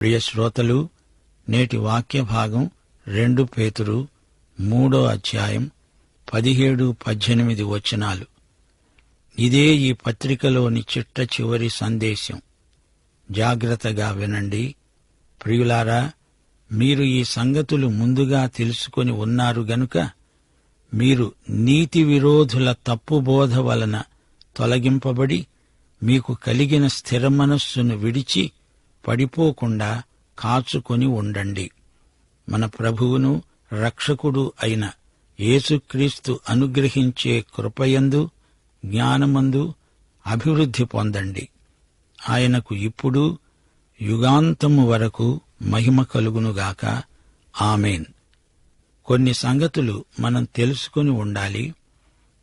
ప్రియ శ్రోతలు, నేటి వాక్య భాగం 2 పేతురు 3వ అధ్యాయం 17-18 వచనాలు. ఇదే ఈ పత్రికలోని చిట్ట చివరి సందేశం. జాగ్రత్తగా వినండి. ప్రియులారా, మీరు ఈ సంగతులు ముందుగా తెలుసుకొని ఉన్నారు గనుక మీరు నీతి విరోధుల తప్పుబోధ వలన తొలగింపబడి మీకు కలిగిన స్థిర మనస్సును విడిచి పడిపోకుండా కాచుకొని ఉండండి. మన ప్రభువును రక్షకుడు అయిన యేసుక్రీస్తు అనుగ్రహించే కృపయందు జ్ఞానమందు అభివృద్ధి పొందండి. ఆయనకు ఇప్పుడు యుగాంతము వరకు మహిమ కలుగునుగాక. ఆమేన్. కొన్ని సంగతులు మనం తెలుసుకుని ఉండాలి.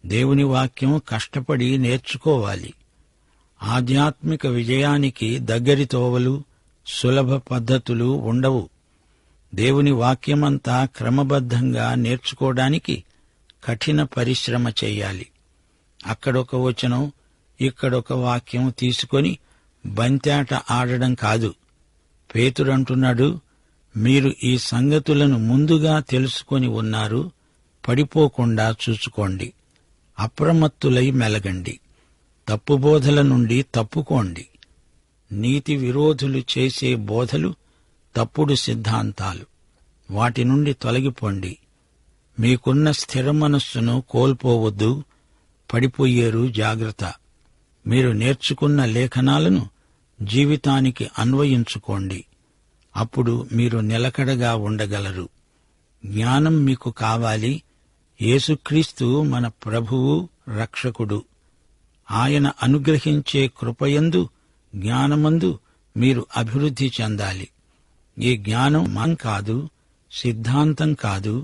దేవుని వాక్యం కష్టపడి నేర్చుకోవాలి. ఆధ్యాత్మిక విజయానికి దగ్గరి తోవలు, సులభ పద్ధతులు ఉండవు. దేవుని వాక్యమంతా క్రమబద్ధంగా నేర్చుకోవడానికి కఠిన పరిశ్రమ చెయ్యాలి. అక్కడొక వచనం, ఇక్కడొక వాక్యం తీసుకొని బంతేట ఆడడం కాదు. పేతురంటున్నాడు, మీరు ఈ సంగతులను ముందుగా తెలుసుకొని ఉన్నారు, పడిపోకుండా చూసుకోండి. అప్రమత్తులై మెలగండి. తప్పుబోధల నుండి తప్పుకోండి. నీతి విరోధులు చేసే బోధలు తప్పుడు సిద్ధాంతాలు. వాటి నుండి తొలగిపోండి. మీకున్న స్థిర మనస్సును కోల్పోవద్దు. పడిపోయేరు, జాగ్రత్త. మీరు నేర్చుకున్న లేఖనాలను జీవితానికి అన్వయించుకోండి. అప్పుడు మీరు నిలకడగా ఉండగలరు. జ్ఞానం మీకు కావాలి. యేసుక్రీస్తు మన ప్రభువు, రక్షకుడు. ఆయన అనుగ్రహించే కృపయందు జ్ఞానమందు మీరు అభివృద్ధి చెందాలి. ఈ జ్ఞానం మనం కాదు, సిద్ధాంతం కాదు,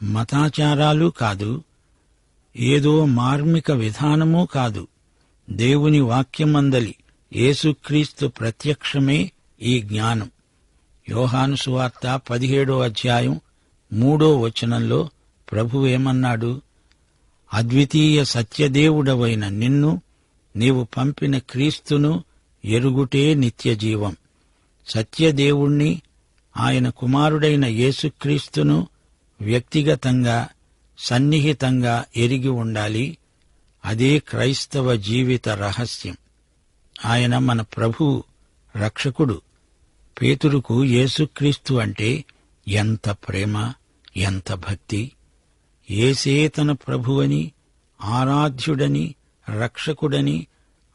మతాచారాలు కాదు, ఏదో మార్మిక విధానమూ కాదు. దేవుని వాక్యమందలి యేసుక్రీస్తు ప్రత్యక్షమే ఈ జ్ఞానం. యోహాను సువార్త 17వ అధ్యాయం 3వ వచనంలో ప్రభువేమన్నాడు? అద్వితీయ సత్యదేవుడవైన నిన్ను, నీవు పంపిన క్రీస్తును ఎరుగుటే నిత్యజీవం. సత్యదేవుణ్ణి, ఆయన కుమారుడైన యేసుక్రీస్తును వ్యక్తిగతంగా, సన్నిహితంగా ఎరిగి ఉండాలి. అదే క్రైస్తవ జీవిత రహస్యం. ఆయన మన ప్రభువు, రక్షకుడు. పేతురుకు యేసుక్రీస్తు అంటే ఎంత ప్రేమ, ఎంత భక్తి! యేసే తన ప్రభువని, ఆరాధ్యుడని, రక్షకుడని,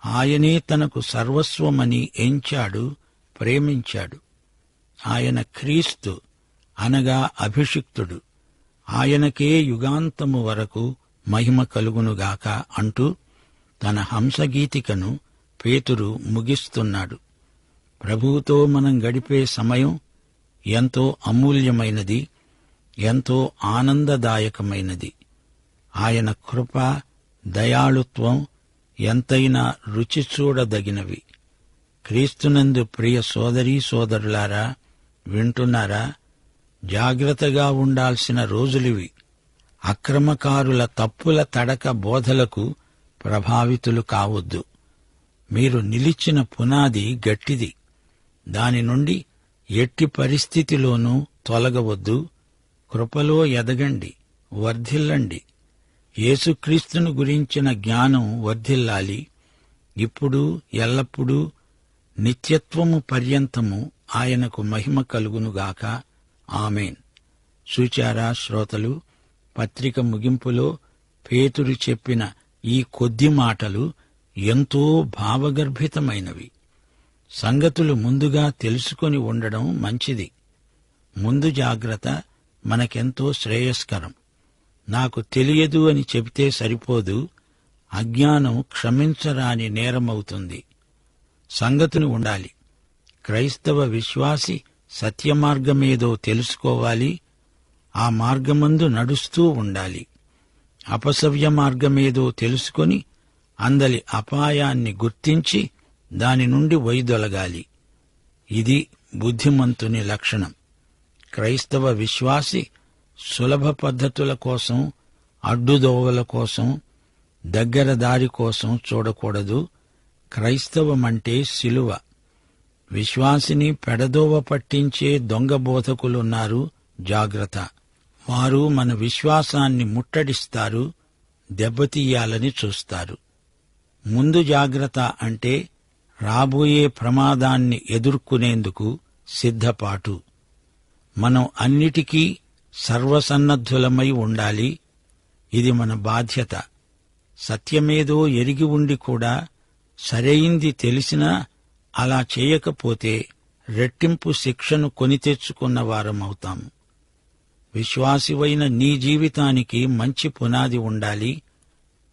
ఆయనే తనకు సర్వస్వమని ఎంచాడు, ప్రేమించాడు. ఆయన క్రీస్తు అనగా అభిషిక్తుడు. ఆయనకే యుగాంతము వరకు మహిమ కలుగునుగాక అంటూ తన హంసగీతికను పేతురు ముగిస్తున్నాడు. ప్రభువుతో మనం గడిపే సమయం ఎంతో అమూల్యమైనది, ఎంతో ఆనందదాయకమైనది. ఆయన కృప, దయాళుత్వం ఎంతైనా రుచి చూడదగినవి. క్రీస్తునందు ప్రియ సోదరీ సోదరులారా, వింటున్నారా? జాగ్రత్తగా ఉండాల్సిన రోజులివి. అక్రమకారుల తప్పుల తడక బోధలకు ప్రభావితులు కావద్దు. మీరు నిలిచిన పునాది గట్టిది. దాని నుండి ఎట్టి పరిస్థితిలోనూ తొలగవద్దు. కృపలో ఎదగండి, వర్ధిల్లండి. యేసుక్రీస్తును గురించిన జ్ఞానం వర్ధిల్లాలి. ఇప్పుడు, ఎల్లప్పుడూ, నిత్యత్వము పర్యంతము ఆయనకు మహిమ కలుగునుగాక. ఆమేన్. చూచారా శ్రోతలు, పత్రిక ముగింపులో పేతురు చెప్పిన ఈ కొద్ది మాటలు ఎంతో భావగర్భితమైనవి. సంగతులు ముందుగా తెలుసుకొని ఉండడం మంచిది. ముందు జాగ్రత్త మనకెంతో శ్రేయస్కరం. నాకు తెలియదు అని చెబితే సరిపోదు. అజ్ఞానం క్షమించరాని నేరమవుతుంది. సంగతులు ఉండాలి. క్రైస్తవ విశ్వాసి సత్యమార్గమేదో తెలుసుకోవాలి. ఆ మార్గమందు నడుస్తూ ఉండాలి. అపసవ్య మార్గమేదో తెలుసుకొని అందలి అపాయాన్ని గుర్తించి దాని నుండి వైదొలగాలి. ఇది బుద్ధిమంతుని లక్షణం. క్రైస్తవ విశ్వాసి సులభ పద్ధతుల కోసం, అడ్డుదోవల కోసం, దగ్గర దారి కోసం చూడకూడదు. క్రైస్తవమంటే శిలువ. విశ్వాసిని పెడదోవ పట్టించే దొంగ బోధకులున్నారు, జాగ్రత్త. వారు మన విశ్వాసాన్ని ముట్టడిస్తారు, దెబ్బతీయాలని చూస్తారు. ముందు జాగ్రత్త అంటే రాబోయే ప్రమాదాన్ని ఎదుర్కొనేందుకు సిద్ధపాటు. మనం అన్నిటికీ సర్వసన్నద్ధులమై ఉండాలి. ఇది మన బాధ్యత. సత్యమేదో ఎరిగి ఉండి కూడా సరైంది తెలిసినా అలా చేయకపోతే రెట్టింపు శిక్షను కొని తెచ్చుకున్న వారమవుతాము. విశ్వాసివైన నీ జీవితానికి మంచి పునాది ఉండాలి.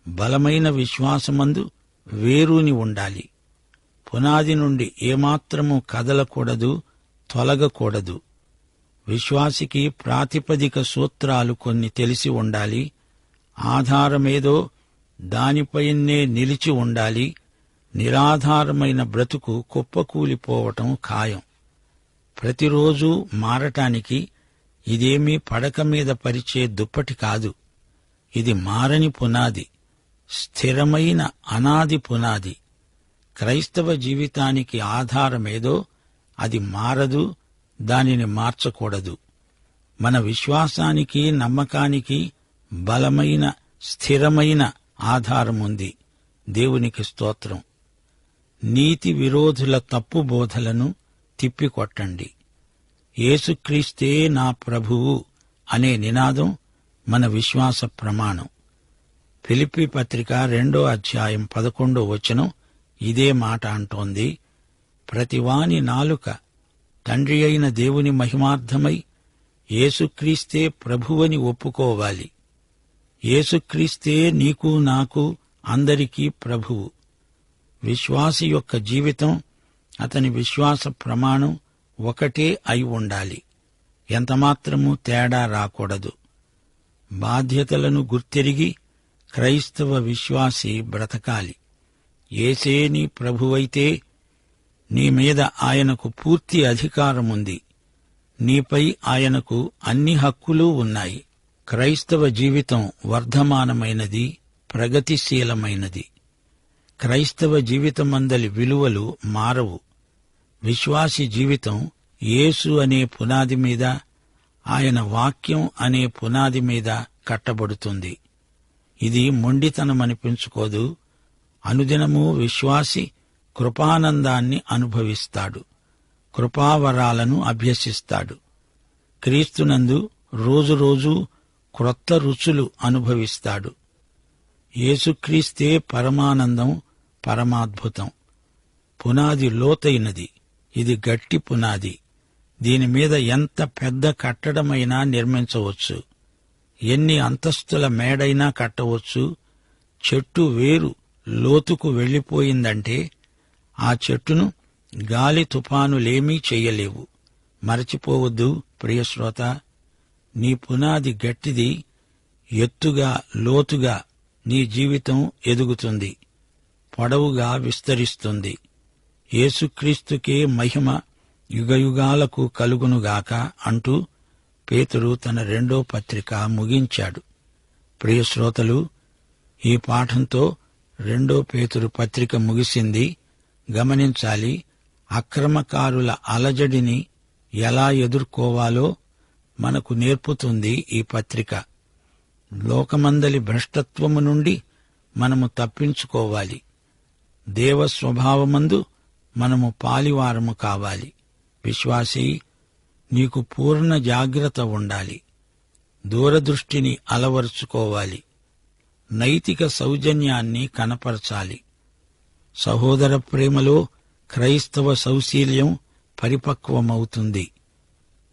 బలమైన విశ్వాసమందు వేరూని ఉండాలి. పునాది నుండి ఏమాత్రమూ కదలకూడదు, తొలగకూడదు. విశ్వాసికి ప్రాతిపదిక సూత్రాలు కొన్ని తెలిసి ఉండాలి. ఆధారమేదో దానిపైనే నిలిచి ఉండాలి. నిరాధారమైన బ్రతుకు కుప్పకూలిపోవటం ఖాయం. ప్రతిరోజూ మారటానికి ఇదేమీ పడక మీద పరిచే దుప్పటి కాదు. ఇది మారని పునాది, స్థిరమైన అనాది పునాది. క్రైస్తవ జీవితానికి ఆధారమేదో అది మారదు, దానిని మార్చకూడదు. మన విశ్వాసానికి, నమ్మకానికి బలమైన, స్థిరమైన ఆధారముంది. దేవునికి స్తోత్రం. నీతి విరోధుల తప్పు బోధలను తిప్పికొట్టండి. యేసుక్రీస్తే నా ప్రభువు అనే నినాదం మన విశ్వాస ప్రమాణం. ఫిలిప్పీ పత్రిక 2వ అధ్యాయం 11వ వచనం ఇదే మాట అంటోంది. ప్రతివాని నాలుక తండ్రి అయిన దేవుని మహిమార్థమై యేసుక్రీస్తే ప్రభువని ఒప్పుకోవాలి. యేసుక్రీస్తే నీకు, నాకు, అందరికీ ప్రభువు. విశ్వాసి యొక్క జీవితం, అతని విశ్వాస ప్రమాణం ఒకటే అయి ఉండాలి. ఎంతమాత్రమూ తేడా రాకూడదు. బాధ్యతలను గుర్తెరిగి క్రైస్తవ విశ్వాసి బ్రతకాలి. యేసే నీ ప్రభువైతే నీ మీద ఆయనకు పూర్తి అధికారముంది. నీపై ఆయనకు అన్ని హక్కులూ ఉన్నాయి. క్రైస్తవ జీవితం వర్ధమానమైనది, ప్రగతిశీలమైనది. క్రైస్తవ జీవితమందలి విలువలు మారవు. విశ్వాసి జీవితం యేసు అనే పునాది మీద, ఆయన వాక్యం అనే పునాది మీద కట్టబడుతుంది. ఇది మొండితనమనిపించుకోదు. అనుదినము విశ్వాసి కృపానందాన్ని అనుభవిస్తాడు, కృపావరాలను అభ్యసిస్తాడు. క్రీస్తునందు రోజురోజు క్రొత్త రుచులు అనుభవిస్తాడు. యేసుక్రీస్తే పరమానందం, పరమాద్భుతం. పునాది లోతైనది, ఇది గట్టి పునాది. దీనిమీద ఎంత పెద్ద కట్టడమైనా నిర్మించవచ్చు. ఎన్ని అంతస్తుల మేడైనా కట్టవచ్చు. చెట్టు వేరు లోతుకు వెళ్లిపోయిందంటే ఆ చెట్టును గాలి తుఫానులేమీ చెయ్యలేవు. మరచిపోవద్దు ప్రియశ్రోత, నీ పునాది గట్టిది. ఎత్తుగా, లోతుగా నీ జీవితం ఎదుగుతుంది, పొడవుగా విస్తరిస్తుంది. యేసుక్రీస్తుకే మహిమ యుగయుగాలకు కలుగునుగాక అంటూ పేతురు తన 2వ పత్రిక ముగించాడు. ప్రియశ్రోతలు, ఈ పాఠంతో 2 పేతురు పత్రిక ముగిసింది. గమనించాలి, అక్రమకారుల అలజడిని ఎలా ఎదుర్కోవాలో మనకు నేర్పుతుంది ఈ పత్రిక. లోకమందలి భ్రష్టత్వము నుండి మనము తప్పించుకోవాలి. దేవస్వభావమందు మనము పాలివారము కావాలి. విశ్వాసీ, నీకు పూర్ణ జాగ్రత్త ఉండాలి. దూరదృష్టిని అలవరుచుకోవాలి. నైతిక సౌజన్యాన్ని కనపరచాలి. సహోదర ప్రేమలో క్రైస్తవ సౌశీల్యం పరిపక్వమవుతుంది.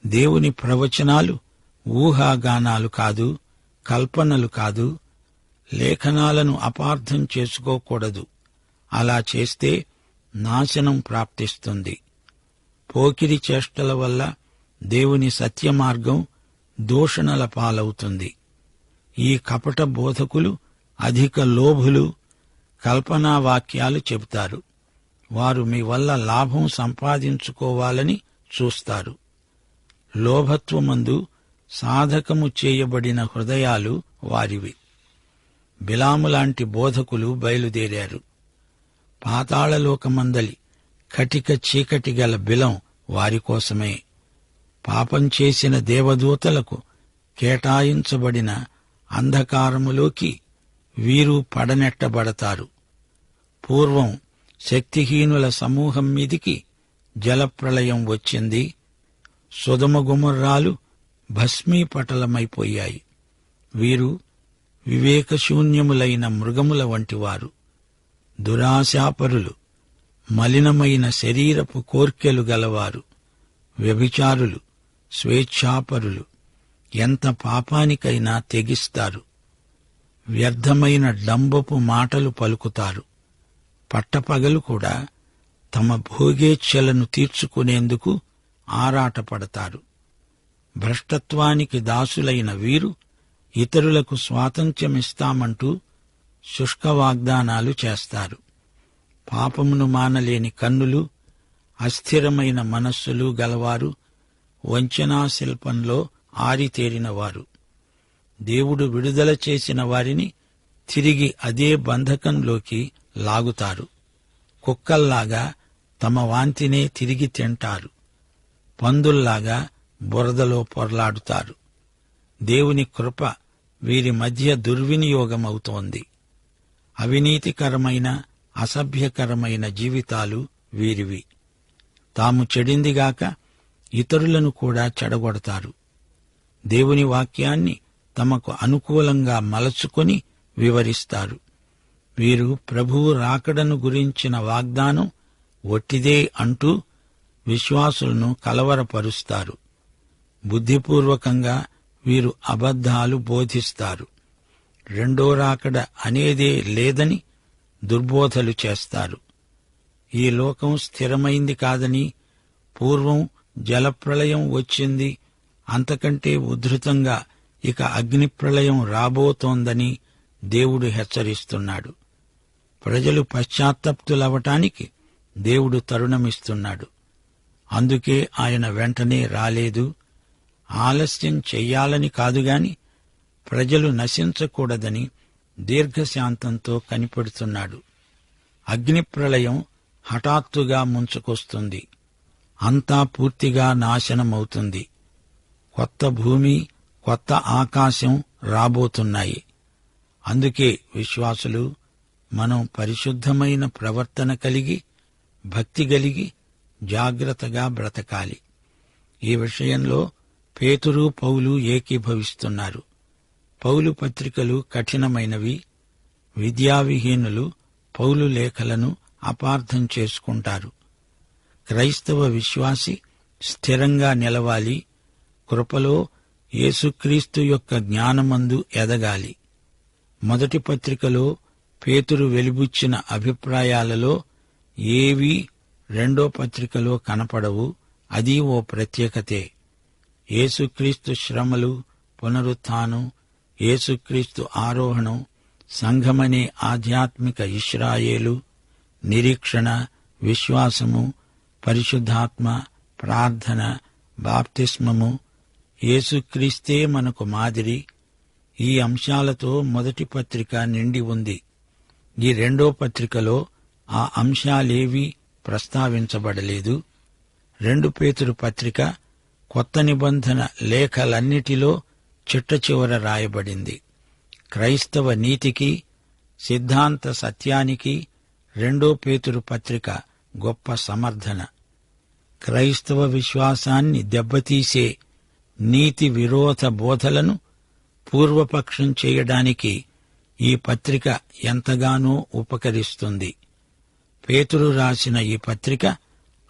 దేవుని ప్రవచనాలు ఊహాగానాలు కాదు, కల్పనలు కాదు. లేఖనాలను అపార్థం చేసుకోకూడదు. అలా చేస్తే నాశనం ప్రాప్తిస్తుంది. పోకిరి చేష్టల వల్ల దేవుని సత్యమార్గం దూషణల పాలవుతుంది. ఈ కపట బోధకులు అధిక లోభులు, కల్పనా వాక్యాలు చెబుతారు. వారు మీ వల్ల లాభం సంపాదించుకోవాలని చూస్తారు. లోభత్వమందు సాధకము చేయబడిన హృదయాలు వారివి. బిలాములాంటి బోధకులు బయలుదేరారు. పాతాళలోకమందలి కటిక చీకటి గల బిలం వారికోసమే. పాపం చేసిన దేవదూతలకు కేటాయించబడిన అంధకారములోకి వీరు పడనెట్టబడతారు. పూర్వం శక్తిహీనుల సమూహం మీదికి జలప్రళయం వచ్చింది. సొదొమ గొమొర్రాలు భస్మీపటలమైపోయాయి. వీరు వివేకశూన్యములైన మృగముల వంటివారు, దురాశాపరులు, మలినమైన శరీరపు కోర్కెలు గలవారు, వ్యభిచారులు, స్వేచ్ఛాపరులు, ఎంత పాపానికైనా తెగిస్తారు. వ్యర్థమైన డంబపు మాటలు పలుకుతారు. పట్టపగలు కూడా తమ భోగేచ్ఛలను తీర్చుకునేందుకు ఆరాటపడతారు. భ్రష్టత్వానికి దాసులైన వీరు ఇతరులకు స్వాతంత్ర్యమిస్తామంటూ శుష్క వాగ్దానాలు చేస్తారు. పాపమును మానలేని కన్నులు, అస్థిరమైన మనస్సులు గలవారు, వంచనా శిల్పంలో ఆరితేరినవారు. దేవుడు విడుదల చేసిన వారిని తిరిగి అదే బంధకంలోకి లాగుతారు. కుక్కల్లాగా తమ వాంతినే తిరిగి తింటారు. పందుల్లాగా బురదలో పొర్లాడుతారు. దేవుని కృప వీరి మధ్య దుర్వినియోగమవుతోంది. అవినీతికరమైన, అసభ్యకరమైన జీవితాలు వీరివి. తాము చెడిందిగాక ఇతరులను కూడా చెడగొడతారు. దేవుని వాక్యాన్ని తమకు అనుకూలంగా మలచుకొని వివరిస్తారు. వీరు ప్రభువు రాకడను గురించిన వాగ్దానం ఒట్టిదే అంటూ విశ్వాసులను కలవరపరుస్తారు. బుద్ధిపూర్వకంగా వీరు అబద్ధాలు బోధిస్తారు. రెండో రాకడ అనేదే లేదని దుర్బోధలు చేస్తారు. ఈ లోకం స్థిరమైంది కాదని, పూర్వం జలప్రళయం వచ్చింది, అంతకంటే ఉధృతంగా ఇక అగ్నిప్రళయం రాబోతోందని దేవుడు హెచ్చరిస్తున్నాడు. ప్రజలు పశ్చాత్తప్తులవటానికి దేవుడు తరుణమిస్తున్నాడు. అందుకే ఆయన వెంటనే రాలేదు. ఆలస్యం చెయ్యాలని కాదుగాని ప్రజలు నశించకూడదని దీర్ఘశాంతంతో కనిపెడుతున్నాడు. అగ్నిప్రళయం హఠాత్తుగా ముంచుకొస్తుంది. అంతా పూర్తిగా నాశనమవుతుంది. కొత్త భూమి, కొత్త ఆకాశం రాబోతున్నాయి. అందుకే విశ్వాసులు మనం పరిశుద్ధమైన ప్రవర్తన కలిగి, భక్తి కలిగి జాగ్రత్తగా బ్రతకాలి. ఈ విషయంలో పేతురు, పౌలు ఏకీభవిస్తున్నారు. పౌలు పత్రికలు కఠినమైనవి. విద్యావిహీనులు పౌలు లేఖలను అపార్థం చేసుకుంటారు. క్రైస్తవ విశ్వాసి స్థిరంగా నిలవాలి. కృపలో యేసుక్రీస్తు యొక్క జ్ఞానమందు ఎదగాలి. మొదటి పత్రికలో పేతురు వెలిబుచ్చిన అభిప్రాయాలలో ఏవీ రెండో పత్రికలో కనపడవు. అది ఓ ప్రత్యేకతే. యేసుక్రీస్తు శ్రమలు, పునరుత్థానం, యేసుక్రీస్తు ఆరోహణం, సంఘమనే ఆధ్యాత్మిక ఇశ్రాయేలు, నిరీక్షణ, విశ్వాసము, పరిశుద్ధాత్మ, ప్రార్థన, బాప్తిస్మము, యేసుక్రీస్తే మనకు మాదిరి. ఈ అంశాలతో మొదటి పత్రిక నిండి ఉంది. ఈ రెండో పత్రికలో ఆ అంశాలేవీ ప్రస్తావించబడలేదు. 2 పేతురు పత్రిక కొత్త నిబంధన లేఖలన్నిటిలో చిట్టచివర రాయబడింది. క్రైస్తవ నీతికి, సిద్ధాంత సత్యానికి 2 పేతురు పత్రిక గొప్ప సమర్థన. క్రైస్తవ విశ్వాసాన్ని దెబ్బతీసే నీతి విరోధ బోధలను పూర్వపక్షం చేయడానికి ఈ పత్రిక ఎంతగానో ఉపకరిస్తుంది. పేతురు రాసిన ఈ పత్రిక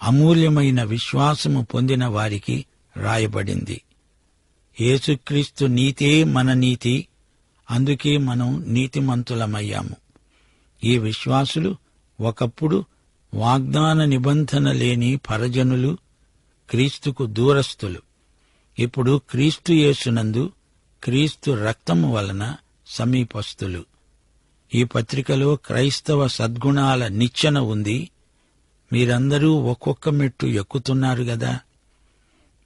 అమూల్యమైన విశ్వాసము పొందిన వారికి రాయబడింది. యేసుక్రీస్తు నీతే మన నీతి, అందుకే మనం నీతిమంతులమయ్యాము. ఈ విశ్వాసులు ఒకప్పుడు వాగ్దాన నిబంధన లేని పరజనులు, క్రీస్తుకు దూరస్థులు. ఇప్పుడు క్రీస్తు యేసునందు క్రీస్తు రక్తము వలన సమీపస్థులు. ఈ పత్రికలో క్రైస్తవ సద్గుణాల నిచ్చెన ఉంది. మీరందరూ ఒక్కొక్క మెట్టు ఎక్కుతున్నారు గదా.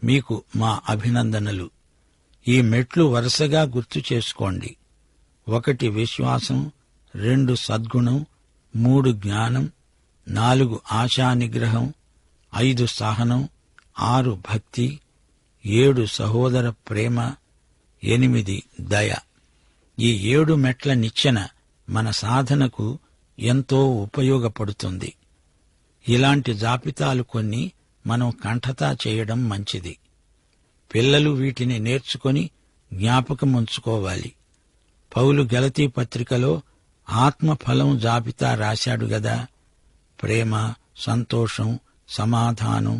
మీకు మా అభినందనలు. ఈ మెట్లు వరుసగా గుర్తు చేసుకోండి. 1 విశ్వాసం, 2 సద్గుణం, 3 జ్ఞానం, 4 ఆశానిగ్రహం, 5 సహనం, 6 భక్తి, 7 సహోదర ప్రేమ, 8 దయ. ఈ 7 మెట్ల నిచ్చెన మన సాధనకు ఎంతో ఉపయోగపడుతుంది. ఇలాంటి జాబితాలు కొన్ని మనం కంఠతా చేయడం మంచిది. పిల్లలు వీటిని నేర్చుకొని జ్ఞాపకముంచుకోవాలి. పౌలు గలతీ పత్రికలో ఆత్మఫలం జాబితా రాశాడు గదా. ప్రేమ, సంతోషం, సమాధానం,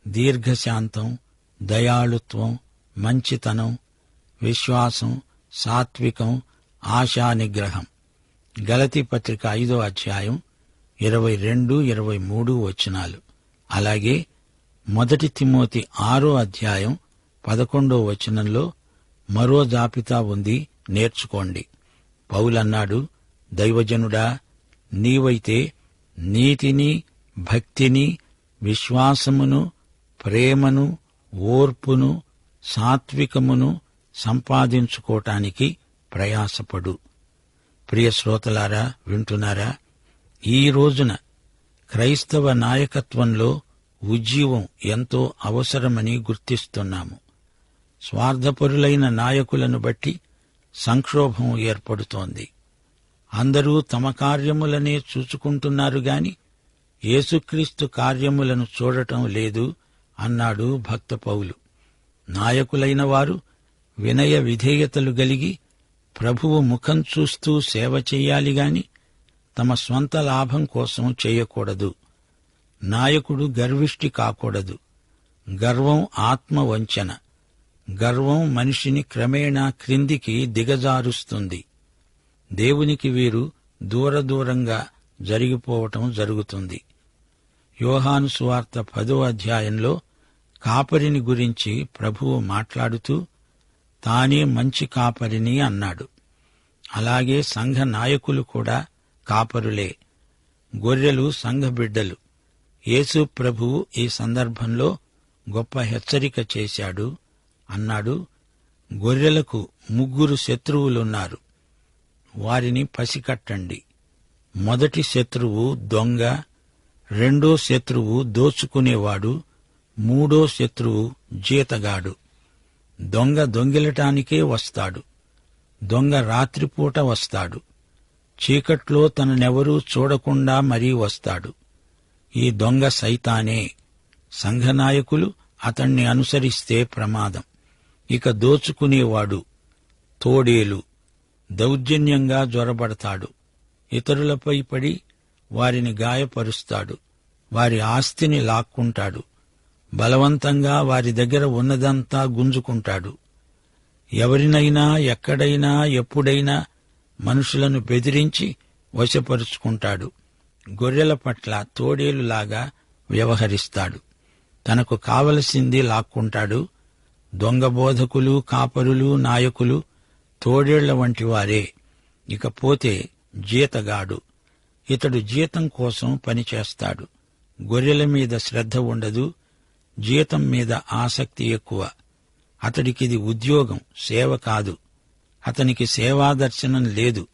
దీర్ఘశాంతం, దయాళుత్వం, మంచితనం, విశ్వాసం, సాత్వికం, ఆశానిగ్రహం. గలతీ పత్రిక 5వ అధ్యాయం 22, 23 వచనాలు. అలాగే 1 తిమోతి 6వ అధ్యాయం 11వ వచనంలో మరో జాబితా ఉంది, నేర్చుకోండి. పౌలన్నాడు, దైవజనుడా, నీవైతే నీతిని, భక్తిని, విశ్వాసమును, ప్రేమను, ఓర్పును, సాత్వికమును సంపాదించుకోటానికి ప్రయాసపడు. ప్రియ శ్రోతలారా, వింటున్నారా? ఈ రోజున క్రైస్తవ నాయకత్వంలో ఉజ్జీవం ఎంతో అవసరమని గుర్తిస్తున్నాము. స్వార్థపరులైన నాయకులను బట్టి సంక్షోభం ఏర్పడుతోంది. అందరూ తమ కార్యములనే చూచుకుంటున్నారు గాని యేసుక్రీస్తు కార్యములను చూడటం లేదు అన్నాడు భక్త పౌలు. నాయకులైన వారు వినయ విధేయతలు గలిగి ప్రభువు ముఖం చూస్తూ సేవ చెయ్యాలి గాని తమ స్వంత లాభం కోసం చేయకూడదు. నాయకుడు గర్విష్టి కాకూడదు. గర్వం ఆత్మవంచన. గర్వం మనిషిని క్రమేణా క్రిందికి దిగజారుస్తుంది. దేవునికి వీరు దూరంగా జరిగిపోవటం జరుగుతుంది. యోహాను సువార్త 10వ అధ్యాయంలో కాపరిని గురించి ప్రభువు మాట్లాడుతూ తానే మంచి కాపరిని అన్నాడు. అలాగే సంఘ నాయకులు కూడా కాపరులే. గొర్రెలు సంఘ బిడ్డలు. యేసు ప్రభువు ఈ సందర్భంలో గొప్ప హెచ్చరిక చేశాడు. అన్నాడు, గొర్రెలకు 3 శత్రువులున్నారు, వారిని పసికట్టండి. మొదటి శత్రువు దొంగ, రెండో శత్రువు దోచుకునేవాడు, మూడో శత్రువు జీతగాడు. దొంగ దొంగిలటానికే వస్తాడు. దొంగ రాత్రిపూట వస్తాడు. చీకట్లో తననెవరూ చూడకుండా మరీ వస్తాడు. ఈ దొంగ సైతానే. సంఘనాయకులు అతణ్ణి అనుసరిస్తే ప్రమాదం. ఇక దోచుకునేవాడు తోడేలు. దౌర్జన్యంగా జొరబడతాడు. ఇతరులపై పడి వారిని గాయపరుస్తాడు. వారి ఆస్తిని లాక్కుంటాడు. బలవంతంగా వారి దగ్గర ఉన్నదంతా గుంజుకుంటాడు. ఎవరినైనా ఎక్కడైనా ఎప్పుడైనా మనుషులను బెదిరించి వశపరుచుకుంటాడు. గొర్రెల పట్ల తోడేలులాగా వ్యవహరిస్తాడు. తనకు కావలసింది లాక్కుంటాడు. దొంగ బోధకులు, కాపరులు, నాయకులు తోడేళ్ల వంటి వారే. ఇకపోతే జీతగాడు. ఇతడు జీతం కోసం పనిచేస్తాడు. గొర్రెల మీద శ్రద్ధ ఉండదు. జీతం మీద ఆసక్తి ఎక్కువ. అతడికిది ఉద్యోగం, సేవ కాదు. అతనికి సేవాదర్శనం లేదు.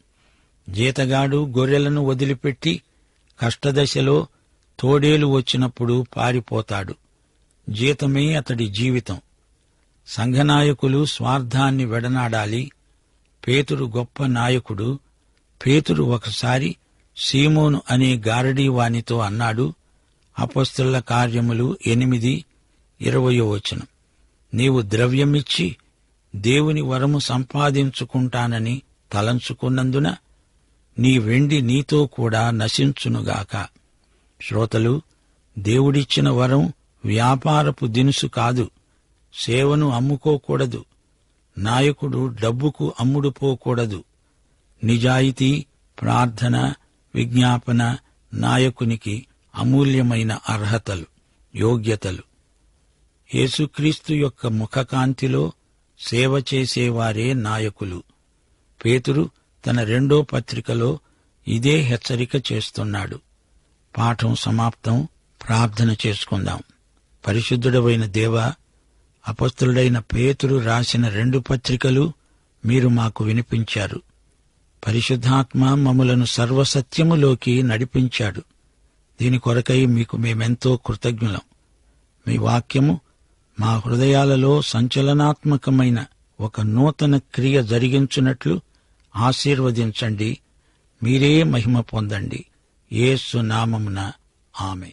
జీతగాడు గొర్రెలను వదిలిపెట్టి కష్టదశలో తోడేలు వచ్చినప్పుడు పారిపోతాడు. జీతమే అతడి జీవితం. సంఘనాయకులు స్వార్థాన్ని వెడనాడాలి. పేతురు గొప్ప నాయకుడు. పేతురు ఒకసారి సీమోను అనే గారడీవానితో అన్నాడు, అపొస్తలుల కార్యములు 8:20 నీవు ద్రవ్యమిచ్చి దేవుని వరము సంపాదించుకుంటానని తలంచుకున్నందున నీ వెండి నీతో కూడా నశించునుగాక. శ్రోతలు, దేవుడిచ్చిన వరం వ్యాపారపు దినుసు కాదు. సేవను అమ్ముకోకూడదు. నాయకుడు డబ్బుకు అమ్ముడుపోకూడదు. నిజాయితీ, ప్రార్థన, విజ్ఞాపన నాయకునికి అమూల్యమైన అర్హతలు, యోగ్యతలు. యేసుక్రీస్తు యొక్క ముఖకాంతిలో సేవ చేసేవారే నాయకులు. పేతురు తన 2వ పత్రికలో ఇదే హెచ్చరిక చేస్తున్నాడు. పాఠం సమాప్తం. ప్రార్థన చేసుకుందాం. పరిశుద్ధుడవైన దేవా, అపొస్తలుడైన పేతురు రాసిన 2 పత్రికలు మీరు మాకు వినిపించారు. పరిశుద్ధాత్మ మమ్ములను సర్వసత్యములోకి నడిపించాడు. దీని కొరకై మీకు మేమెంతో కృతజ్ఞులం. మీ వాక్యము మా హృదయాలలో సంచలనాత్మకమైన ఒక నూతన క్రియ జరిగించున్నట్లు ఆశీర్వదించండి. మీరే మహిమ పొందండి. యేసు నామమున ఆమేన్.